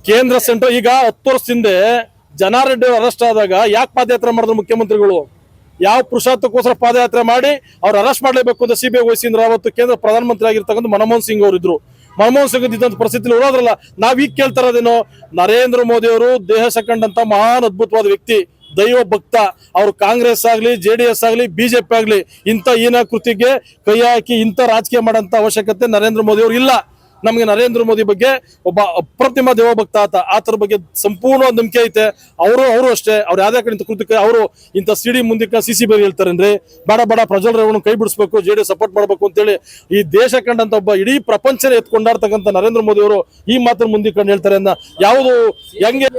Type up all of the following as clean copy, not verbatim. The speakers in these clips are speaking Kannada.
ಕೇಂದ್ರ ಸೆಂಟ್ರಲ್ ಈಗ 10 ವರ್ಷ ಹಿಂದೆ ಜನಾರೆಡ್ಡಿ ಅರೆಸ್ಟ್ ಆದಾಗ ಯಾಕೆ ಪಾದಯಾತ್ರೆ ಮಾಡಿದ್ರು ಮುಖ್ಯಮಂತ್ರಿಗಳು? ಯಾವ ಪುರುಷಾರ್ಥಕ್ಕೋಸ್ಕರ ಪಾದಯಾತ್ರೆ ಮಾಡಿ ಅವ್ರು ಅರೆಸ್ಟ್ ಮಾಡಲೇಬೇಕು ಅಂತ ಸಿಬಿಐ ವಹಿಸಿದ್ರು. ಅವತ್ತು ಕೇಂದ್ರ ಪ್ರಧಾನಮಂತ್ರಿ ಆಗಿರ್ತಕ್ಕಂಥ ಮನಮೋಹನ್ ಸಿಂಗ್ ಅವರು ಇದ್ರು. ಮನಮೋಹನ್ ಸಿಂಗ್ ಇದ್ದಂತ ಪರಿಸ್ಥಿತಿಯಲ್ಲಿ ಹೋದ್ರಲ್ಲ. ನಾವೀಗ ಕೇಳ್ತಾ ಇರೋದೇನೋ, ನರೇಂದ್ರ ಮೋದಿ ಅವರು ದೇಹ ಕಂಡಂತ ಮಹಾನ್ ಅದ್ಭುತವಾದ ವ್ಯಕ್ತಿ, ದೈವ ಭಕ್ತ. ಅವರು ಕಾಂಗ್ರೆಸ್ ಆಗ್ಲಿ, JDS ಆಗ್ಲಿ, ಬಿಜೆಪಿ ಆಗ್ಲಿ ಇಂಥ ಹೀನ ಕೃತಿಗೆ ಕೈ ಹಾಕಿ ಇಂಥ ರಾಜಕೀಯ ಮಾಡೋಂಥ ಅವಶ್ಯಕತೆ ನರೇಂದ್ರ ಮೋದಿ ಅವರು ಇಲ್ಲ. ನಮಗೆ ನರೇಂದ್ರ ಮೋದಿ ಬಗ್ಗೆ ಒಬ್ಬ ಅಪ್ರತಿಮ ದೇವಭಕ್ತ ಆತರ ಬಗ್ಗೆ ಸಂಪೂರ್ಣವಾದ ನಂಬಿಕೆ ಐತೆ. ಅವರು ಅಷ್ಟೇ, ಅವ್ರು ಯಾವ್ದೇ ಕಡೆ ಕೃತಿಕ ಅವರು ಇಂಥ ಸಿಡಿ ಮುಂದಕ್ಕೆ CC ಬೇರೆ ಹೇಳ್ತಾರೇನ್ರಿ? ಬೇಡ ಪ್ರಜ್ವಲ್ ರೇವಣ್ಣ ಕೈ ಬಿಡಿಸ್ಬೇಕು, JDS ಸಪೋರ್ಟ್ ಮಾಡ್ಬೇಕು ಅಂತೇಳಿ ಈ ದೇಶ ಕಂಡಂತ ಒಬ್ಬ ಇಡೀ ಪ್ರಪಂಚನೇ ಎತ್ಕೊಂಡಾಡ್ತಕ್ಕಂಥ ನರೇಂದ್ರ ಮೋದಿ ಅವರು ಈ ಮಾತನ್ನ ಮುಂದೆ ಕಂಡು ಹೇಳ್ತಾರೆ ಅಂದ ಯಾವುದು ಹೆಂಗೆ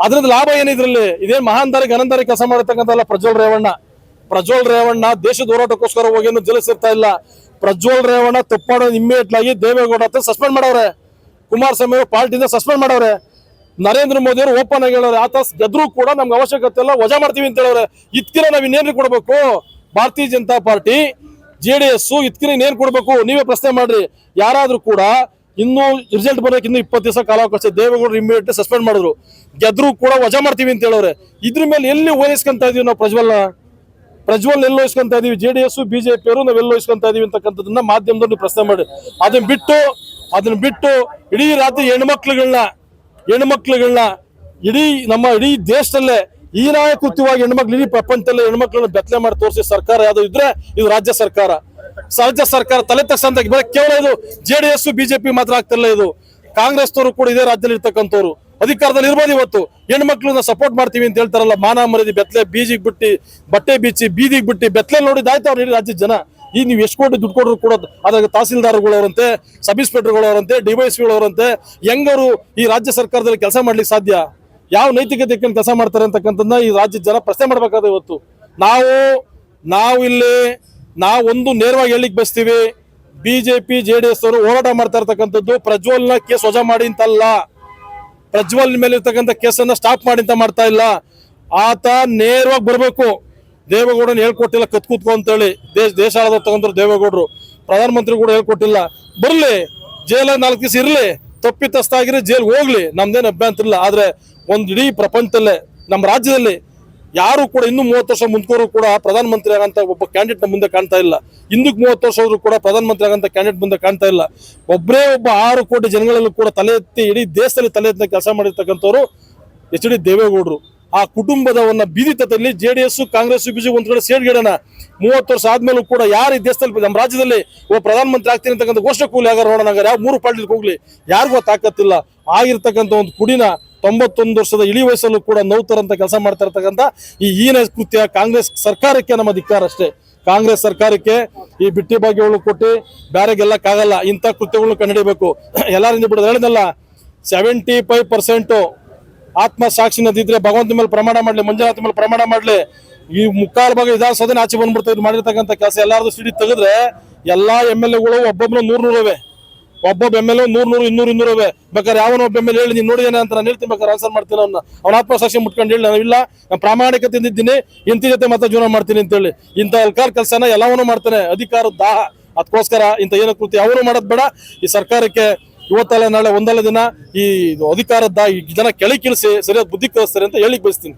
ಅದ್ರದ್ದು ಲಾಭ ಏನಿದ್ರಲ್ಲಿ? ಇದೇನ್ ಮಹಾನ್ ದಾರಿ ಗನಂದಾರಿ ಕೆಲಸ ಮಾಡತಕ್ಕಂಥಲ್ಲ ಪ್ರಜ್ವಲ್ ರೇವಣ್ಣ ದೇಶದ ಹೋರಾಟಕ್ಕೋಸ್ಕರ ಹೋಗಿ ಜಲಿಸಿರ್ತಾ ಇಲ್ಲ. ಪ್ರಜ್ವಲ್ ರೇವಣ್ಣ ತಪ್ಪು ಮಾಡೋದು ಇಮ್ಮಿಡಿಯೇಟ್ ಆಗಿ ದೇವೇಗೌಡ ಹತ್ರ ಸಸ್ಪೆಂಡ್ ಮಾಡವ್ರೆ, ಕುಮಾರಸ್ವಾಮಿ ಅವರು ಪಾರ್ಟಿಯಿಂದ ಸಸ್ಪೆಂಡ್ ಮಾಡವ್ರೆ. ನರೇಂದ್ರ ಮೋದಿ ಅವರು ಓಪನ್ ಆಗಿ ಹೇಳೋರು ಆತ ಗೆದ್ರು ಕೂಡ ನಮ್ಗೆ ಅವಶ್ಯಕತೆ ಇಲ್ಲ, ವಜಾ ಮಾಡ್ತೀವಿ ಅಂತ ಹೇಳವ್ರೆ. ಇದ್ಕಿರ ನಾವ್ ಇನ್ನೇನ್ರಿ ಕೊಡ್ಬೇಕು? ಭಾರತೀಯ ಜನತಾ ಪಾರ್ಟಿ JDS ಇದ್ಕಿರ ಇನ್ನೇನ್ ಕೊಡ್ಬೇಕು? ನೀವೇ ಪ್ರಶ್ನೆ ಮಾಡ್ರಿ. ಯಾರಾದ್ರೂ ಕೂಡ ಇನ್ನು ರಿಸಲ್ಟ್ ಬರೋಕೆ ಇನ್ನು 20 ದಿವಸ ಕಾಲಾವಕಾಶ. ದೇವೇಗೌಡರು ಇಮ್ಮಿಡಿಯೇಟ್ ಸಸ್ಪೆಂಡ್ ಮಾಡಿದ್ರು, ಗೆದ್ರು ಕೂಡ ವಜಾ ಮಾಡ್ತೀವಿ ಅಂತ ಹೇಳವ್ರೆ. ಇದ್ರ ಮೇಲೆ ಎಲ್ಲಿ ಹೋಲಿಸ್ಕೊಂತ ಇದೀವಿ ನಾವು? ಪ್ರಜ್ವಲ್ ಎಲ್ಲಿ ವಹಿಸ್ಕೊಂತ ಇದೀವಿ? JDS ಬಿಜೆಪಿ ಅವರು ನಾವೆಲ್ಲ ವಹಿಸ್ಕೊಂತ ಇದೀವಿ ಅಂತಕ್ಕಂಥದನ್ನ ಮಾಧ್ಯಮದಲ್ಲಿ ಪ್ರಶ್ನೆ ಮಾಡಿ. ಅದನ್ನ ಬಿಟ್ಟು ಇಡೀ ರಾತ್ರಿ ಹೆಣ್ಮಕ್ಳುಗಳನ್ನ ಇಡೀ ದೇಶದಲ್ಲೇ ಹೀನಾಯ ಕೃತ್ಯವಾಗಿ ಹೆಣ್ಮಕ್ಳು, ಇಡೀ ಪ್ರಪಂಚದಲ್ಲೇ ಹೆಣ್ಮಕ್ಳನ್ನ ಬೆತ್ತಲೆ ಮಾಡಿ ತೋರಿಸಿ ಸರ್ಕಾರ ಯಾವ್ದು ಇದ್ರೆ ಇದು ರಾಜ್ಯ ಸರ್ಕಾರ ತಲೆ ತಗ್ಸಂತ ಕೇವಲ ಇದು JDS ಬಿಜೆಪಿ ಮಾತ್ರ ಆಗ್ತಿಲ್ಲ. ಇದು ಕಾಂಗ್ರೆಸ್ನವರು ಕೂಡ ಇದೇ ರಾಜ್ಯದಲ್ಲಿ ಇರ್ತಕ್ಕಂಥವ್ರು ಅಧಿಕಾರದಲ್ಲಿ ಇರ್ಬೋದು. ಇವತ್ತು ಹೆಣ್ಮಕ್ಳನ್ನ ಸಪೋರ್ಟ್ ಮಾಡ್ತೀವಿ ಅಂತ ಹೇಳ್ತಾರಲ್ಲ, ಮಾನ ಮರ್ಯಾದೆ ಬೆತ್ತಲೆ ಬೀಜಿಗೆ ಬಿಟ್ಟು ಬಟ್ಟೆ ಬಿಚ್ಚಿ ಬೀದಿಗೆ ಬಿಟ್ಟು ಬೆತ್ತಲೆ ನೋಡಿದಾಯ್ತು ಅವ್ರು ಇಡೀ ರಾಜ್ಯದ ಜನ. ಈಗ ನೀವು ಎಷ್ಟು ಕೋಟಿ ದುಡ್ಡು ಕೊಟ್ಟರು ಕೂಡ ಅದಾಗ ತಹಸೀಲ್ದಾರ್ಗಳವರಂತೆ, ಸಬ್ ಇನ್ಸ್ಪೆಕ್ಟರ್ಗಳವರಂತೆ, DYSPಗಳವರಂತೆ ಹೆಂಗವರು ಈ ರಾಜ್ಯ ಸರ್ಕಾರದಲ್ಲಿ ಕೆಲಸ ಮಾಡ್ಲಿಕ್ಕೆ ಸಾಧ್ಯ? ಯಾವ ನೈತಿಕತೆ ಕೆಲಸ ಮಾಡ್ತಾರೆ ಅಂತಕ್ಕಂಥದ್ದನ್ನ ಈ ರಾಜ್ಯದ ಜನ ಪ್ರಶ್ನೆ ಮಾಡ್ಬೇಕಾದ್ರೆ ಇವತ್ತು ನಾವೊಂದು ನೇರವಾಗಿ ಹೇಳಿಕ್ ಬಯಸ್ತೀವಿ. ಬಿಜೆಪಿ JDS ಅವರು ಹೋರಾಟ ಮಾಡ್ತಾ ಇರ್ತಕ್ಕಂಥದ್ದು ಪ್ರಜ್ವಲ್ನ ಕೇಸ್ ವಜಾ ಮಾಡಿ ಅಂತಲ್ಲ, ಪ್ರಜ್ವಲ್ ಮೇಲೆ ಇರ್ತಕ್ಕಂಥ ಕೇಸನ್ನ ಸ್ಟಾಪ್ ಮಾಡಿ ಅಂತ ಮಾಡ್ತಾ ಇಲ್ಲ. ಆತ ನೇರವಾಗಿ ಬರ್ಬೇಕು. ದೇವೇಗೌಡನ ಹೇಳ್ಕೊಟ್ಟಿಲ್ಲ ಕೂತ್ಕೊ ಅಂತೇಳಿ. ದೇಶ ಆಳದ ತಗೊಂಡ್ರು ದೇವೇಗೌಡರು, ಪ್ರಧಾನಮಂತ್ರಿ ಕೂಡ ಹೇಳ್ಕೊಟ್ಟಿಲ್ಲ. ಬರ್ಲಿ, ಜೈಲ 4 ದಿವಸ ಇರ್ಲಿ, ತಪ್ಪಿತಸ್ಥಾಗಿರಿ ಜೈಲ್ ಹೋಗ್ಲಿ, ನಮ್ದೇನು ಅಭ್ಯಂತರ ಇಲ್ಲ. ಆದ್ರೆ ಒಂದ್ ಇಡೀ ಪ್ರಪಂಚದಲ್ಲೇ ನಮ್ಮ ರಾಜ್ಯದಲ್ಲಿ ಯಾರು ಕೂಡ ಇನ್ನು 30 ವರ್ಷ ಮುಂದ್ಕೋರು ಕೂಡ ಪ್ರಧಾನಮಂತ್ರಿ ಆಗಂತ ಒಬ್ಬ ಕ್ಯಾಂಡಿಡೇಟ್ ಮುಂದೆ ಕಾಣ್ತಾ ಇಲ್ಲ. ಹಿಂದಕ್ಕೆ 30 ವರ್ಷ ಹೋದ್ರು ಕೂಡ ಪ್ರಧಾನಮಂತ್ರಿ ಆಗಂತ ಕ್ಯಾಂಡಿಡೇಟ್ ಮುಂದೆ ಕಾಣ್ತಾ ಇಲ್ಲ. ಒಬ್ಬ 6 ಕೋಟಿ ಜನಗಳಲ್ಲೂ ಕೂಡ ತಲೆ ಎತ್ತಿ ಇಡೀ ದೇಶದಲ್ಲಿ ತಲೆ ಎತ್ತಿನ ಕೆಲಸ ಮಾಡಿರ್ತಕ್ಕಂಥವ್ರು HD ದೇವೇಗೌಡರು. ಆ ಕುಟುಂಬದವನ್ನ ಬೀದಿತದಲ್ಲಿ JDS ಕಾಂಗ್ರೆಸ್ ಬಿಜೆಪಿ ಒಂದ್ ಕಡೆ ಸೇರ್ಗಿಡೋಣ. 30 ವರ್ಷ ಆದ್ಮೇಲೂ ಕೂಡ ಯಾರು ಈ ದೇಶದಲ್ಲಿ ನಮ್ಮ ರಾಜ್ಯದಲ್ಲಿ ಒಬ್ಬ ಪ್ರಧಾನಮಂತ್ರಿ ಆಗ್ತೀನಿ ಅಂತಕ್ಕಂಥ ಘೋಷಣೆ ಕೂಲಿ ಆಗ ನೋಡೋಣ. ಯಾವ 3 ಪಾರ್ಟಿಗೆ ಹೋಗ್ಲಿ, ಯಾರಿಗೂ ತಾಕತ್ತಿಲ್ಲ. ಆಗಿರ್ತಕ್ಕಂಥ ಒಂದು ಕುಡಿನ 91 ವರ್ಷದ ಇಳಿ ವಯಸ್ಸಲ್ಲೂ ಕೂಡ ನೋವ್ತಾರಂತ ಕೆಲಸ ಮಾಡ್ತಾ ಇರ್ತಕ್ಕಂಥ ಈ ಹೀನ ಕೃತ್ಯ ಕಾಂಗ್ರೆಸ್ ಸರ್ಕಾರಕ್ಕೆ ನಮ್ಮ ಧಿಕ್ಕಾರ ಅಷ್ಟೇ. ಕಾಂಗ್ರೆಸ್ ಸರ್ಕಾರಕ್ಕೆ ಈ ಬಿಟ್ಟಿ ಭಾಗ್ಯಗಳು ಕೊಟ್ಟು ಬೇರೆಗೆಲ್ಲಕ್ಕಾಗಲ್ಲ. ಇಂಥ ಕೃತ್ಯಗಳನ್ನು ಕಂಡುಹಿಡಿಯಬೇಕು. ಎಲ್ಲರಿಂದ ಬಿಡೋದು ಹೇಳಿದಲ್ಲ, 75% ಆತ್ಮಸಾಕ್ಷಿ ನದಿದ್ರೆ ಭಗವಂತ ಮೇಲೆ ಪ್ರಮಾಣ ಮಾಡ್ಲಿ, ಮಂಜುನಾಥ ಮೇಲೆ ಪ್ರಮಾಣ ಮಾಡ್ಲಿ. ಈ ಮುಕ್ಕಾಲು ಭಾಗ ವಿಧಾನಸೌಧ ಆಚೆ ಬಂದ್ಬಿಡ್ತಾ ಇದ್ರು ಮಾಡಿರ್ತಕ್ಕಂಥ ಕೆಲಸ. ಎಲ್ಲಾರ್ದು ಸಿಡಿ ತೆಗೆದ್ರೆ ಎಲ್ಲಾ MLAಗಳು ಒಬ್ಬೊಬ್ಬರು 100 ಒಬ್ಬೊಬ್ಬ MLA 100 200 ಬೇಕಾದ್ರೆ ಯಾವನೋ ಒಬ್ಬ MLA ಹೇಳಿ ನೀನ್ ನೋಡಿದೇನೆ ಅಂತ ನಾನು ಹೇಳ್ತೀನಿ, ಬೇಕಾದ್ರೆ ಆನ್ಸರ್ ಮಾಡ್ತೀನಿ. ಅವ್ನ ಆತ್ಮಸಾಕ್ಷಿ ಮುಟ್ಕೊಂಡು ಹೇಳಿ ನಾವಿಲ್ಲ, ನಾನು ಪ್ರಾಮಾಣಿಕತೆ ಇದ್ದೀನಿ, ಇಂತಿ ಜೊತೆ ಮಾತ್ರ ಜೀವನ ಮಾಡ್ತೀನಿ ಅಂತೇಳಿ ಇಂಥ ಅಲ್ಕಾರ್ ಕೆಲಸನ ಎಲ್ಲವನ್ನೂ ಮಾಡ್ತಾನೆ. ಅಧಿಕಾರದ ದಾಹ, ಅದಕ್ಕೋಸ್ಕರ ಇಂಥ ಏನೋ ಕೃತಿ ಅವರು ಮಾಡೋದ್ ಬೇಡ. ಈ ಸರ್ಕಾರಕ್ಕೆ ಇವತ್ತಲ್ಲ ನಾಳೆ ಒಂದಲ್ಲ ದಿನ ಈ ಅಧಿಕಾರದ ಈ ಜನ ಕೆಳಗಿಳಿಸಿ ಸರಿಯಾದ ಬುದ್ಧಿ ಕಲಿಸ್ತಾರೆ ಅಂತ ಹೇಳಿಕ್ ಬಯಸ್ತೀನಿ.